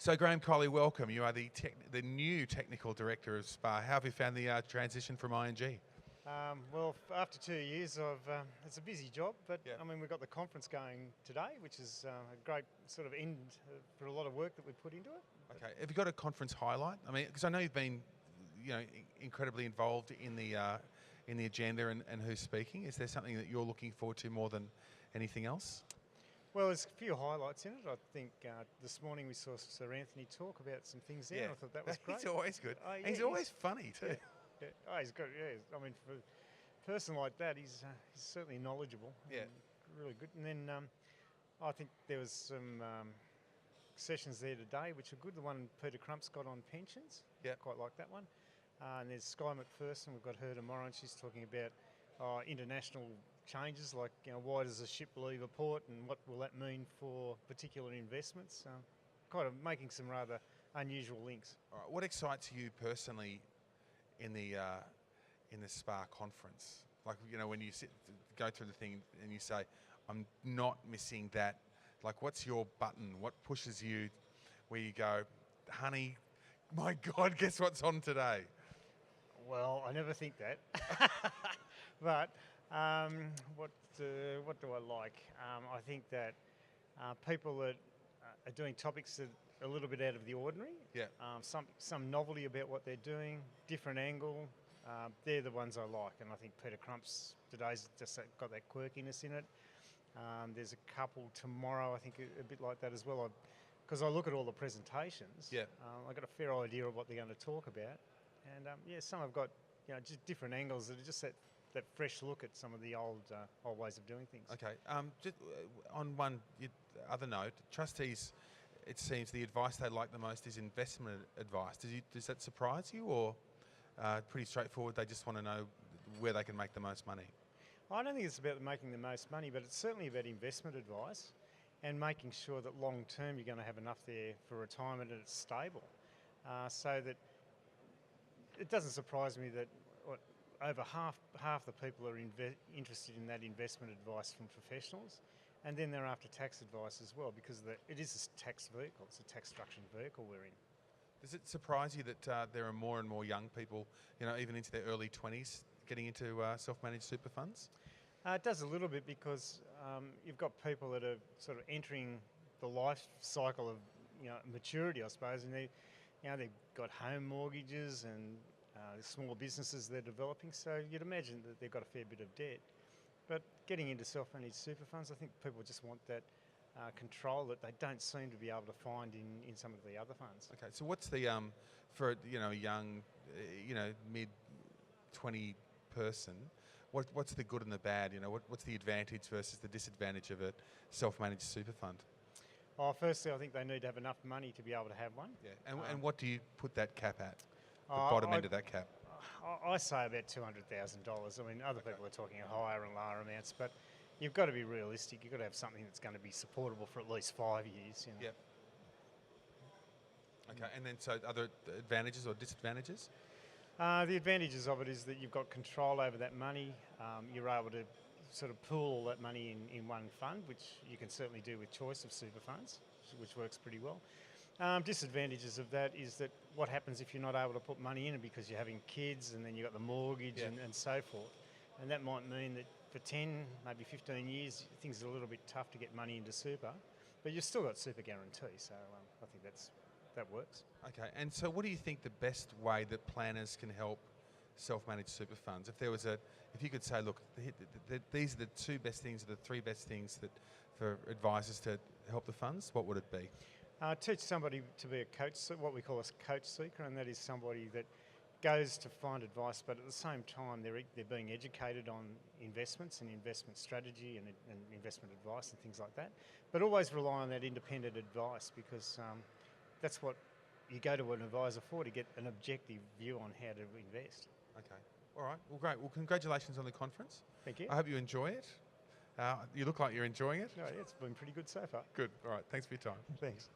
So Graeme Colley, welcome. You are the new Technical Director of SPAA. How have you found the transition from ING? Well, after 2 years, it's a busy job, but Yeah. I mean, we've got the conference going today, which is a great sort of end for a lot of work that we put into it. Okay, have you got a conference highlight? I mean, because I know you've been, incredibly involved in the agenda and who's speaking. Is there something that you're looking forward to more than anything else? Well, there's a few highlights in it. I think this morning we saw Sir Anthony talk about some things there. Yeah, And I thought that was great. He's always good. Yeah, he's always funny too. Yeah. Oh, he's good. Yeah, I mean, for a person like that, he's certainly knowledgeable. Yeah. And really good. And then I think there was some sessions there today which are good. The one Peter Crump's got on pensions. Yeah. Quite like that one. And there's Sky McPherson. We've got her tomorrow, and she's talking about international changes, like why does a ship leave a port, and what will that mean for particular investments? Kind of making some rather unusual links. All right, what excites you personally in the SPAA conference? Like, when you go through the thing and you say, I'm not missing that. Like, what's your button? What pushes you where you go, honey, my God, guess what's on today? Well, I never think that. But what do I like? I think that people that are doing topics that are a little bit out of the ordinary. Yeah. Some novelty about what they're doing, different angle. They're the ones I like, and I think Peter Crump's today's just got that quirkiness in it. There's a couple tomorrow, I think, a bit like that as well. Because I look at all the presentations. Yeah. I got a fair idea of what they're going to talk about, and some have got just different angles that are just that fresh look at some of the old ways of doing things. Okay. Just on one other note, trustees, it seems the advice they like the most is investment advice. Does that surprise you, or pretty straightforward? They just want to know where they can make the most money. I don't think it's about making the most money, but it's certainly about investment advice and making sure that long term you're going to have enough there for retirement and it's stable. So that it doesn't surprise me that over half the people are interested in that investment advice from professionals, and then they're after tax advice as well, because it is a tax vehicle. It's a tax structuring vehicle we're in. Does it surprise you that there are more and more young people, even into their early 20s, getting into self-managed super funds? It does a little bit, because you've got people that are sort of entering the life cycle of maturity, I suppose, and they've got home mortgages and small businesses they're developing, so you'd imagine that they've got a fair bit of debt. But getting into self-managed super funds, I think people just want that control that they don't seem to be able to find in some of the other funds. Okay, so what's the for a young, mid-20 person? What's the good and the bad? What's the advantage versus the disadvantage of a self-managed super fund? Well, firstly, I think they need to have enough money to be able to have one. Yeah, and what do you put that cap at? The bottom end of that cap? I say about $200,000. I mean, other people are talking higher and lower amounts, but you've got to be realistic. You've got to have something that's going to be supportable for at least 5 years. Yep. Okay, and then so other advantages or disadvantages? The advantages of it is that you've got control over that money. You're able to sort of pool all that money in one fund, which you can certainly do with choice of super funds, which works pretty well. Disadvantages of that is that what happens if you're not able to put money in it because you're having kids, and then you've got the mortgage and so forth. And that might mean that for 10, maybe 15 years, things are a little bit tough to get money into super, but you've still got super guarantee, so I think that works. Okay, and so what do you think the best way that planners can help self-managed super funds? If you could say, look, these are the two best things, or the three best things that for advisors to help the funds, what would it be? Teach somebody to be a coach, what we call a coach seeker, and that is somebody that goes to find advice, but at the same time they're being educated on investments and investment strategy and investment advice and things like that. But always rely on that independent advice, because that's what you go to an advisor for, to get an objective view on how to invest. Okay. All right. Well, great. Well, congratulations on the conference. Thank you. I hope you enjoy it. You look like you're enjoying it. No, yeah, it's been pretty good so far. Good. All right. Thanks for your time. Thanks.